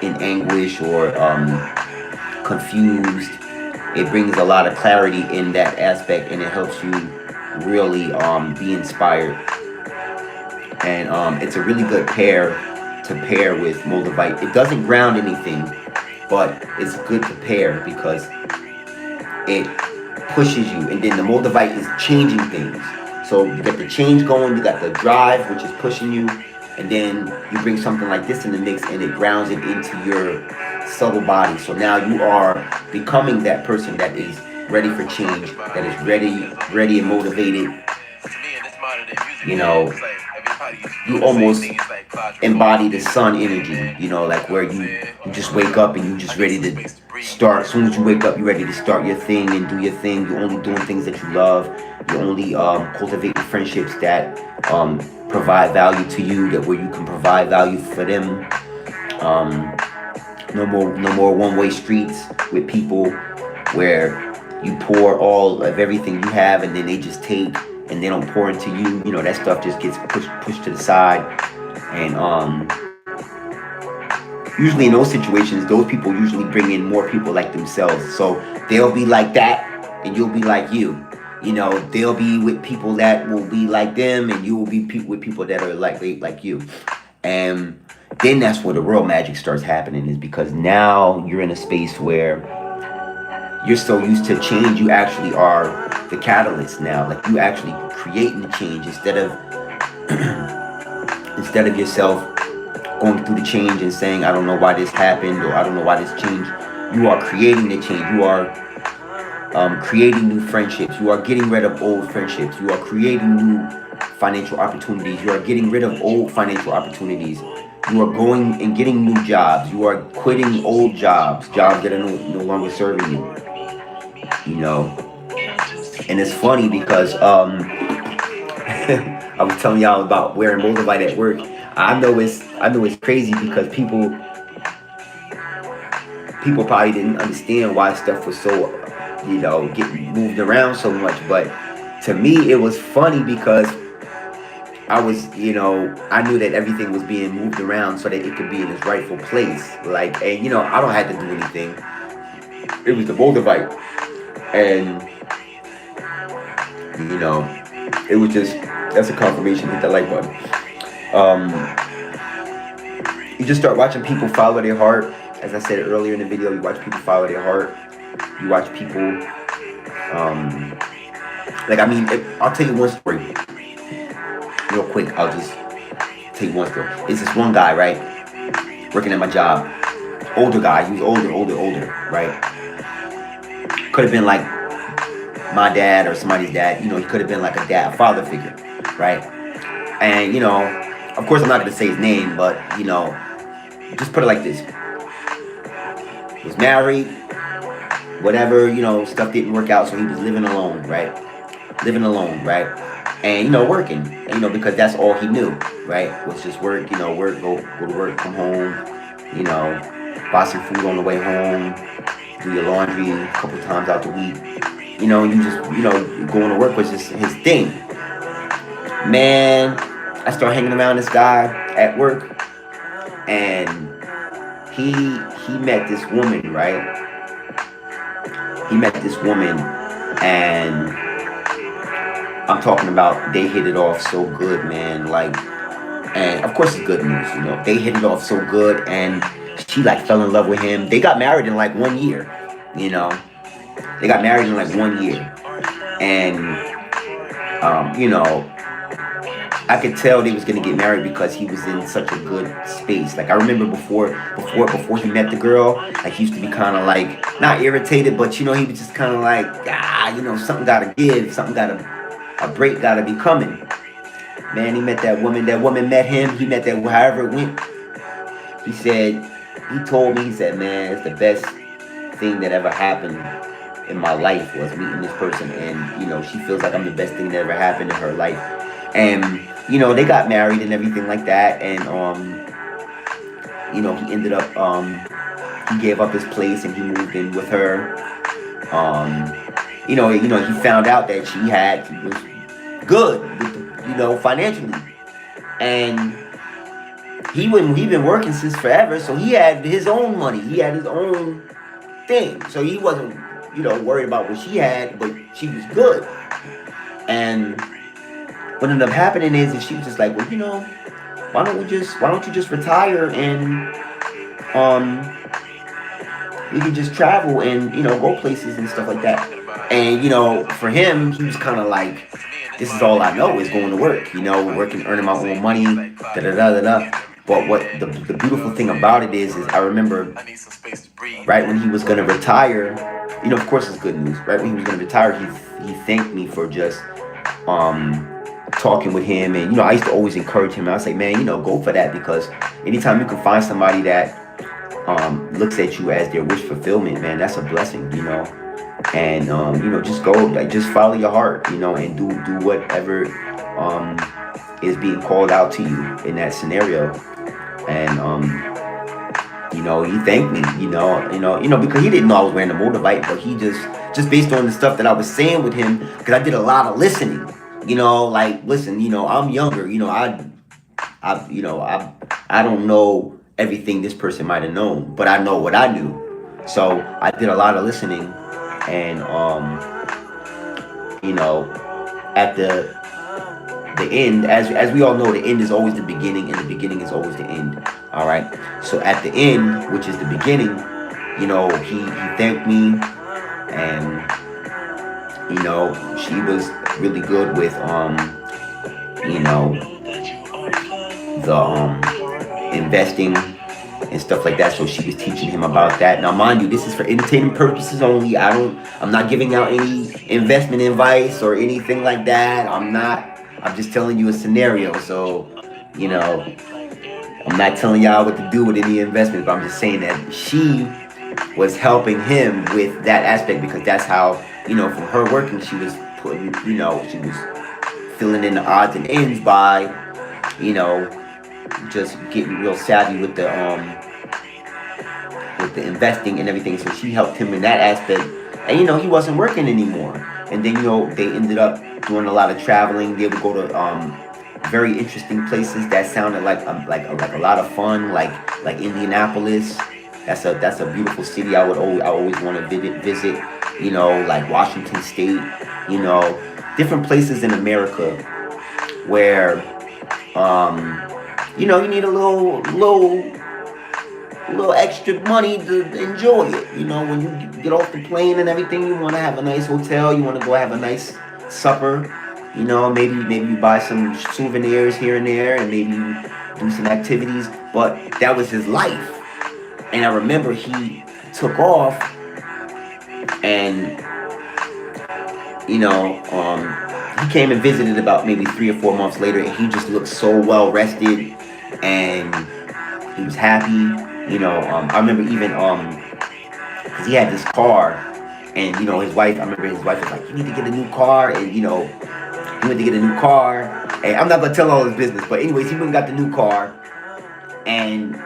in anguish or confused. It brings a lot of clarity in that aspect, and it helps you really be inspired. And it's a really good pair to pair with MOLDAVITE. It doesn't ground anything, but it's good to pair because it pushes you. And then the MOLDAVITE is changing things. So you got the change going, you got the drive, which is pushing you, and then you bring something like this in the mix and it grounds it into your subtle body. So now you are becoming that person that is ready for change, that is ready and motivated. You know, you almost embody the sun energy, you know, like where you just wake up and you just ready to start. As soon as you wake up, you're ready to start your thing and do your thing. You're only doing things that you love. You're only cultivating friendships that provide value to you, that where you can provide value for them. No more one-way streets with people where you pour all of everything you have and then they just take and they don't pour into you. You know, that stuff just gets pushed to the side. And usually in those situations, those people usually bring in more people like themselves. So they'll be like that and you'll be like you. You know, they'll be with people that will be like them, and you will be with people that are like you. And then that's where the real magic starts happening, is because now you're in a space where you're so used to change, you actually are the catalyst now. Like, you actually creating the change instead of yourself going through the change and saying, I don't know why this happened, or I don't know why this changed. You are creating the change. You are creating new friendships. You are getting rid of old friendships. You are creating new financial opportunities. You are getting rid of old financial opportunities. You are going and getting new jobs. You are quitting old jobs that are no longer serving you. You know, and it's funny because I was telling y'all about wearing MOLDAVITE at work. I know it's crazy because people probably didn't understand why stuff was so, you know, getting moved around so much. But to me, it was funny because I was, you know, I knew that everything was being moved around so that it could be in its rightful place. Like, and you know, I don't have to do anything. It was the MOLDAVITE, and you know, it was just, that's a confirmation. Hit that like button. You just start watching people follow their heart. As I said earlier in the video, you watch people follow their heart. You watch people, like, I mean, I'll tell you one story real quick. I'll just tell you one story. It's this one guy, right, working at my job. Older guy. He was older, right? Could have been like my dad or somebody's dad. You know, he could have been like a father figure, right? And, you know, of course I'm not going to say his name, but, you know, just put it like this. He was married, whatever, you know, stuff didn't work out, so he was living alone, right? And, you know, working, and, you know, because that's all he knew, right? Was just work, you know, go to work, come home, you know, buy some food on the way home, do your laundry a couple times out the week, you know, you just, you know, going to work was just his thing. Man, I started hanging around this guy at work, and he met this woman, right? He met this woman, and I'm talking about they hit it off so good, man. Like, and of course it's good news, you know. They hit it off so good, and she like fell in love with him. They got married in like 1 year, you know. They got married in like 1 year, and you know, I could tell they was gonna get married because he was in such a good space. Like I remember before he met the girl, like he used to be kind of like not irritated, but you know he was just kind of like you know something gotta give, a break gotta be coming. Man, he met that woman. That woman met him. He met that however it went. He said, he told me, he said, man, it's the best thing that ever happened in my life was meeting this person, and you know she feels like I'm the best thing that ever happened in her life. And you know they got married and everything like that, and you know he ended up he gave up his place and he moved in with her. You know he found out that she was good with you know financially, and he been working since forever, so he had his own money, he had his own thing, so he wasn't you know worried about what she had, but she was good. And what ended up happening is she was just like, well, you know, why don't you just retire, and we can just travel and you know go places and stuff like that. And you know for him he was kind of like, this is all I know is going to work, you know, working, earning my own money, da da da da da. But what the beautiful thing about it is I remember right when he was gonna retire, you know, of course it's good news. Right when he was gonna retire, he thanked me for just talking with him, and you know I used to always encourage him. I was like, man, you know, go for that, because anytime you can find somebody that looks at you as their wish fulfillment, man, that's a blessing, you know. And you know, just go, like, just follow your heart, you know, and do whatever is being called out to you in that scenario. And you know, he thanked me, you know, because he didn't know I was wearing the MOLDAVITE, but he just based on the stuff that I was saying with him, because I did a lot of listening, you know, like, listen, you know, I'm younger, you know, I don't know everything this person might have known, but I know what I knew. So I did a lot of listening, and you know, at the end, as we all know, the end is always the beginning, and the beginning is always the end. All right. So at the end, which is the beginning, you know, he thanked me, and you know, she was really good with you know, the investing and stuff like that. So she was teaching him about that. Now, mind you, this is for entertainment purposes only. I'm not giving out any investment advice or anything like that. I'm just telling you a scenario. So, you know, I'm not telling y'all what to do with any investment, but I'm just saying that she was helping him with that aspect, because that's how, you know, from her working, she was putting, you know, she was filling in the odds and ends by, you know, just getting real savvy with the investing and everything. So she helped him in that aspect, and you know, he wasn't working anymore. And then, you know, they ended up doing a lot of traveling. They would go to very interesting places that sounded like a lot of fun, like Indianapolis. That's a beautiful city. I always want to visit. You know, like Washington State. You know, different places in America where you know, you need a little extra money to enjoy it. You know, when you get off the plane and everything, you want to have a nice hotel. You want to go have a nice supper. You know, maybe you buy some souvenirs here and there, and maybe you do some activities. But that was his life. And I remember he took off, and you know, he came and visited about maybe 3 or 4 months later, and he just looked so well rested, and he was happy. You know, I remember even because he had this car, and you know, I remember his wife was like, you need to get a new car, and you know, he went to get a new car, and I'm not gonna tell all his business, but anyways, he went and got the new car, and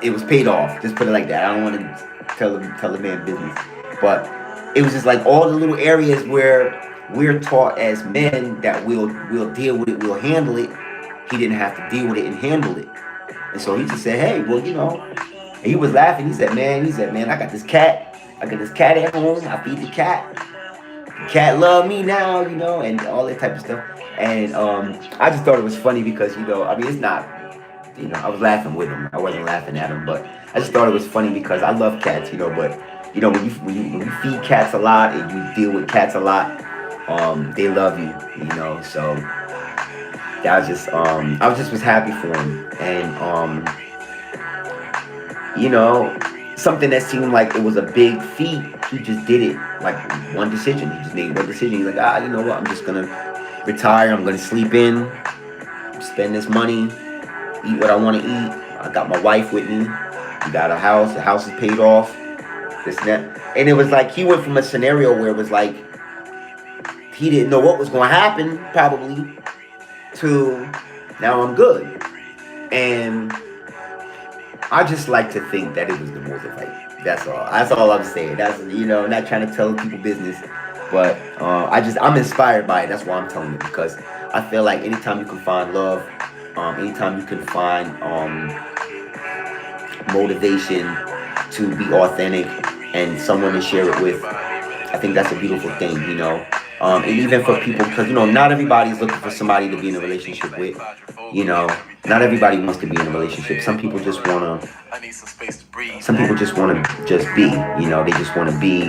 it was paid off. Just put it like that. I don't want to tell the man business, but it was just like all the little areas where we're taught as men that we'll deal with it, we'll handle it. He didn't have to deal with it and handle it. And so he just said, hey, well, you know, and he was laughing. He said, man, I got this cat at home. I feed the cat. cat love me now, you know, and all that type of stuff. And I just thought it was funny because, you know, I mean, it's not, you know, I was laughing with him. I wasn't laughing at him, but I just thought it was funny because I love cats, you know. But you know, when you feed cats a lot and you deal with cats a lot, they love you, you know. So that was just I was happy for him, and you know, something that seemed like it was a big feat, he just did it like one decision. He just made one decision. He's like, you know what? I'm just gonna retire. I'm gonna sleep in, spend this money, eat what I want to eat. I got my wife with me. We got a house. The house is paid off. This and that. And it was like he went from a scenario where it was like he didn't know what was going to happen, probably, to now I'm good. And I just like to think that it was the MOLDAVITE. That's all. That's all I'm saying. That's, you know, not trying to tell people business, but I'm inspired by it. That's why I'm telling you, because I feel like anytime you can find love, anytime you can find motivation to be authentic and someone to share it with, I think that's a beautiful thing, you know. And even for people, because, you know, not everybody's looking for somebody to be in a relationship with, you know. Not everybody wants to be in a relationship. Some people just want to just be, you know. They just want to be,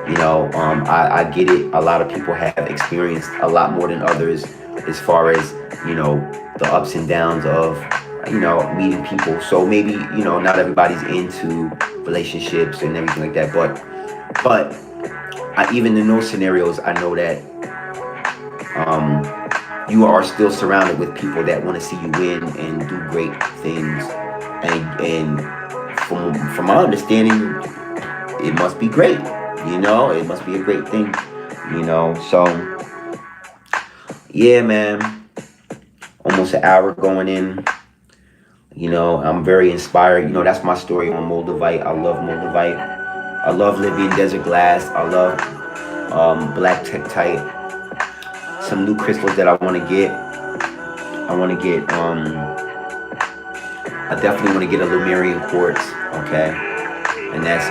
you know. I get it. A lot of people have experienced a lot more than others as far as, you know, the ups and downs of, you know, meeting people. So maybe, you know, not everybody's into relationships and everything like that. But even in those scenarios, I know that you are still surrounded with people that want to see you win and do great things. And from my understanding, it must be great. You know, it must be a great thing. You know, so yeah, man. Almost an hour going in. You know, I'm very inspired. You know, that's my story on MOLDAVITE. I love MOLDAVITE. I love Libyan desert glass. I love black Tektite. Some new crystals that I want to get. I definitely want to get a Lemurian quartz. Okay, and that's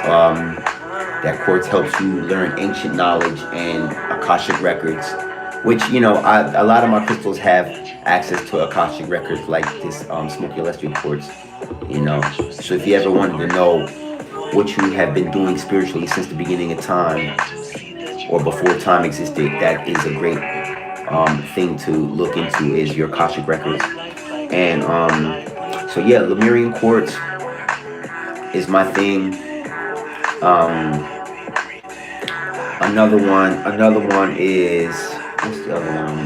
that quartz helps you learn ancient knowledge and Akashic records, which, you know, a lot of my crystals have access to Akashic records, like this smoky celestial quartz, you know. So if you ever wanted to know what you have been doing spiritually since the beginning of time, or before time existed, that is a great thing to look into, is your Akashic records. And so yeah, Lemurian quartz is my thing. Another one is, what's the other one?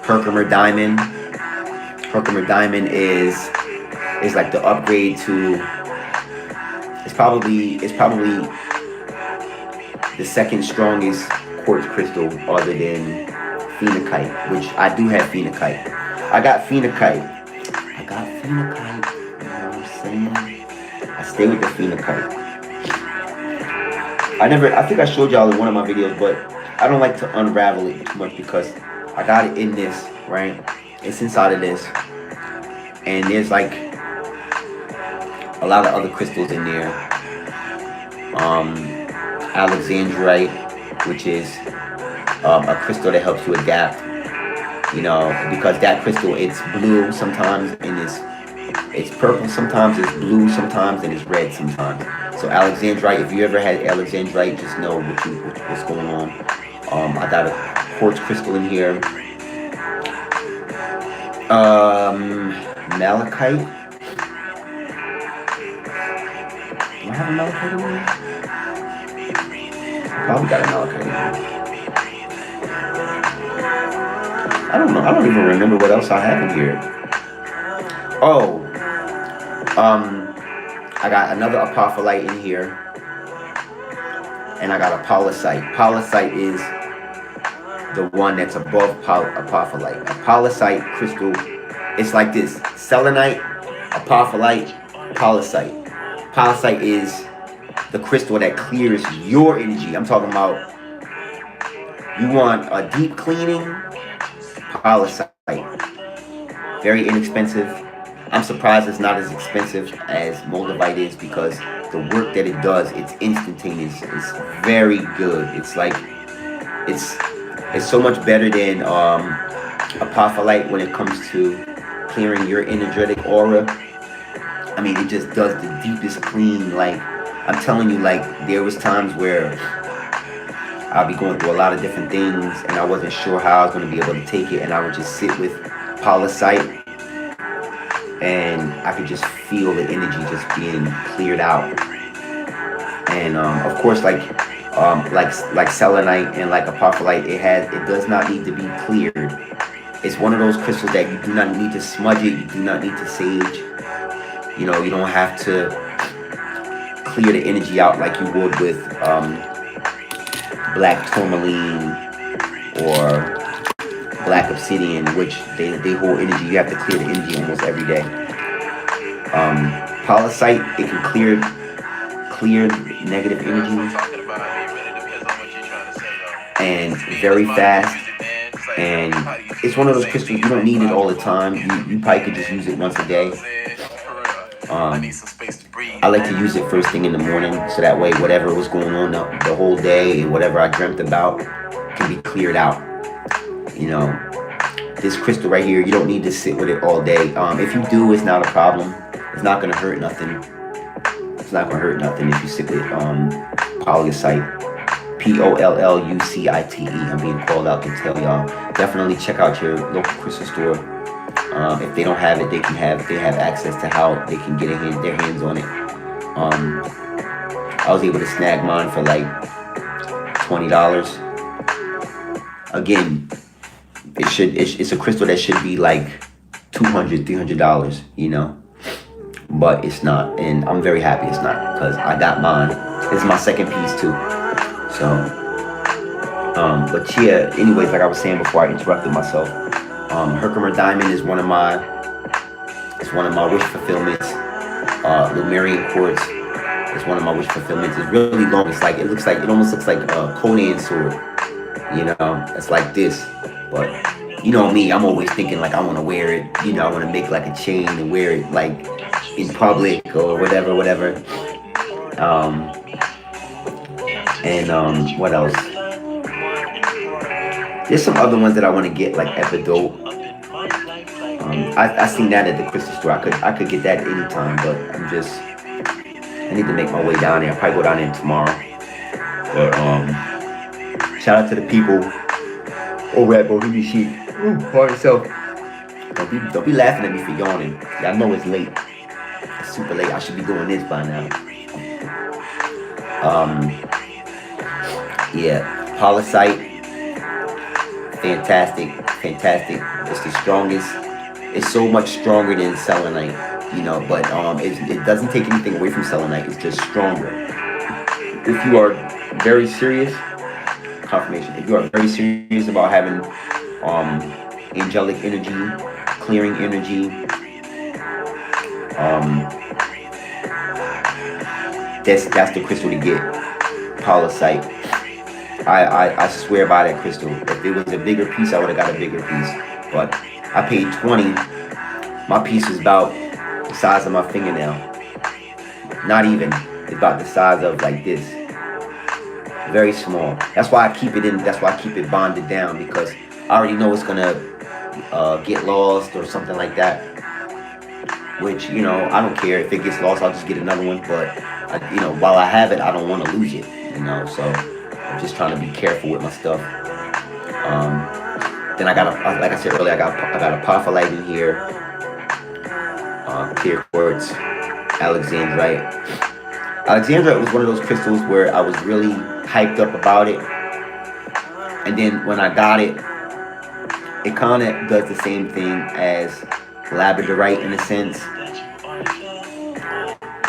Herkimer diamond. Herkimer diamond is like the upgrade to, it's probably the second strongest quartz crystal other than phenakite, which I do have phenakite. I got phenakite. You know what I'm saying? I stay with the phenakite. I think I showed y'all in one of my videos, but I don't like to unravel it too much because I got it in this, right? It's inside of this. And there's like a lot of other crystals in there. Alexandrite, which is a crystal that helps you adapt, you know, because that crystal, it's blue sometimes and it's purple sometimes, it's blue sometimes, and it's red sometimes. So Alexandrite, if you ever had Alexandrite, just know what's going on. I got a quartz crystal in here. Malachite. Do I have a malachite in here? Probably got a malachite in here. I don't know. I don't even remember what else I have in here. Oh, I got another apophyllite in here, and I got a polysite. Polysite is the one that's above apophyllite. A polysite crystal, it's like this: selenite, apophyllite, polysite. Polysite is the crystal that clears your energy. I'm talking about, you want a deep cleaning, polysite. Very inexpensive. I'm surprised it's not as expensive as MOLDAVITE is, because the work that it does, it's instantaneous. It's very good. It's like it's so much better than apophyllite when it comes to clearing your energetic aura. I mean, it just does the deepest clean. Like, I'm telling you, like, there was times where I'll be going through a lot of different things and I wasn't sure how I was going to be able to take it, and I would just sit with polycite and I could just feel the energy just being cleared out. And of course, like selenite and like apophyllite, it does not need to be cleared. It's one of those crystals that you do not need to smudge it, you do not need to sage. You know, you don't have to clear the energy out like you would with black tourmaline or black obsidian, which they hold energy. You have to clear the energy almost every day. Polycite, it can clear negative energy and very fast, and it's one of those crystals you don't need it all the time. You probably could just use it once a day. I like to use it first thing in the morning, so that way whatever was going on the whole day and whatever I dreamt about can be cleared out. You know, this crystal right here, you don't need to sit with it all day. If you do, it's not a problem. It's not gonna hurt nothing. It's not gonna hurt nothing if you sit with polycite. Pollucite. I'm being called out to tell y'all. Definitely check out your local crystal store. If they don't have it, they have access to how they can get their hands on it. I was able to snag mine for like $20. Again, it's a crystal that should be like $200, $300, you know, but it's not, and I'm very happy it's not, because I got mine. It's my second piece too. So, but yeah, anyways, like I was saying before I interrupted myself, Herkimer Diamond is one of my wish fulfillments. Lemurian Quartz is one of my wish fulfillments. It's really long. It almost looks like a Conan sword. You know, it's like this. But you know me, I'm always thinking like I want to wear it. You know, I want to make like a chain and wear it like in public or whatever. What else? There's some other ones that I want to get, like Epidote. I seen that at the crystal store. I could get that anytime, but I need to make my way down there. I'll probably go down there tomorrow. But shout out to the people over at Bohemian Chic. For yourself. Don't be laughing at me for yawning. Y'all know it's late. It's super late. I should be doing this by now. Yeah, polycite. Fantastic. It's the strongest. It's so much stronger than selenite, you know, but it doesn't take anything away from selenite. It's just stronger. If you are very serious, confirmation, if you are very serious about having angelic energy, clearing energy, that's the crystal to get. Polycite. I swear by that crystal. If it was a bigger piece, I would have got a bigger piece. But I paid $20. My piece is about the size of my fingernail. Not even. It's about the size of like this. Very small. That's why I keep it in. That's why I keep it bonded down, because I already know it's gonna get lost or something like that. Which, you know, I don't care if it gets lost. I'll just get another one. But you know, while I have it, I don't want to lose it. You know, so I'm just trying to be careful with my stuff. Then I got like I said earlier, I got apophyllite in here, clear quartz, alexandrite. Alexandrite was one of those crystals where I was really hyped up about it, and then when I got it, it kind of does the same thing as labradorite in a sense,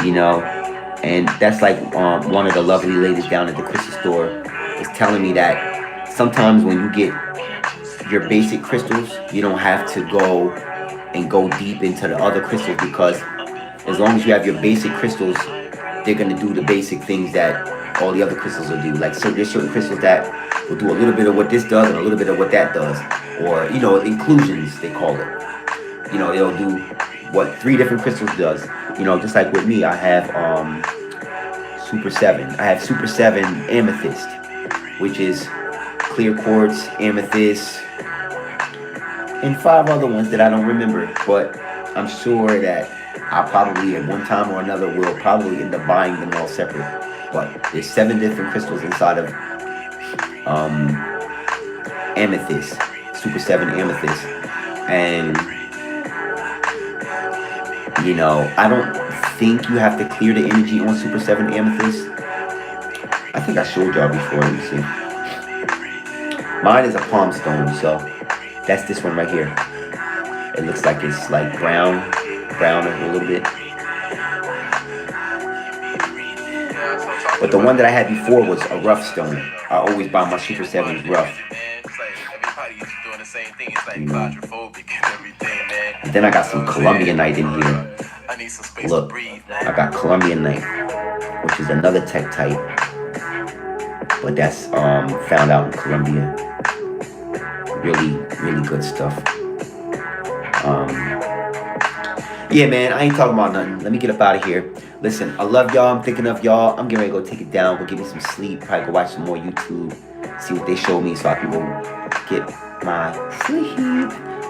you know. And that's like one of the lovely ladies down at the crystal store is telling me that sometimes when you get your basic crystals, you don't have to go deep into the other crystals, because as long as you have your basic crystals, they're going to do the basic things that all the other crystals will do. Like, so there's certain crystals that will do a little bit of what this does and a little bit of what that does, or, you know, inclusions they call it. You know, they'll do what 3 different crystals does. You know, just like with me, I have Super 7. I have Super 7 Amethyst, which is clear quartz, amethyst, and 5 other ones that I don't remember. But I'm sure that I probably at one time or another will probably end up buying them all separate. But there's 7 different crystals inside of amethyst, Super 7 amethyst. And you know, I don't think you have to clear the energy on Super 7 amethyst. I think I showed y'all before. Let me see. Mine is a palm stone, so that's this one right here. It looks like it's like browner a little bit. But the one that I had before was a rough stone. I always buy my Super 7s rough. And then I got some Colombianite in here. Look, I got Colombianite, which is another Tektite, but that's found out in Colombia. Really, really good stuff. Yeah, man, I ain't talking about nothing. Let me get up out of here. Listen, I love y'all. I'm thinking of y'all. I'm getting ready to go take it down. Go get me some sleep. Probably go watch some more YouTube. See what they show me so I can go get my sleep.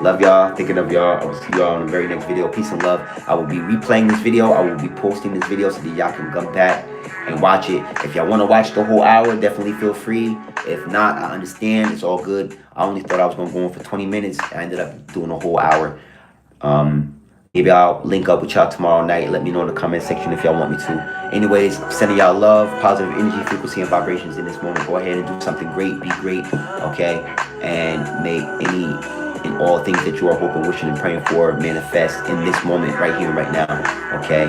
Love y'all. Thinking of y'all. I will see y'all in the very next video. Peace and love. I will be replaying this video. I will be posting this video so that y'all can come back and watch it. If y'all want to watch the whole hour, definitely feel free. If not, I understand. It's all good. I only thought I was going to go on for 20 minutes. I ended up doing a whole hour. Maybe I'll link up with y'all tomorrow night. Let me know in the comment section if y'all want me to. Anyways, sending y'all love, positive energy, frequency, and vibrations in this moment. Go ahead and do something great. Be great, okay? And make any and all things that you are hoping, wishing, and praying for manifest in this moment, right here, right now, okay?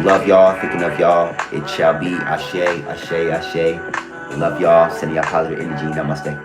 Love y'all. Thinking of y'all. It shall be. Ashe, ashe, ashe. Love y'all. Sending y'all positive energy. Namaste.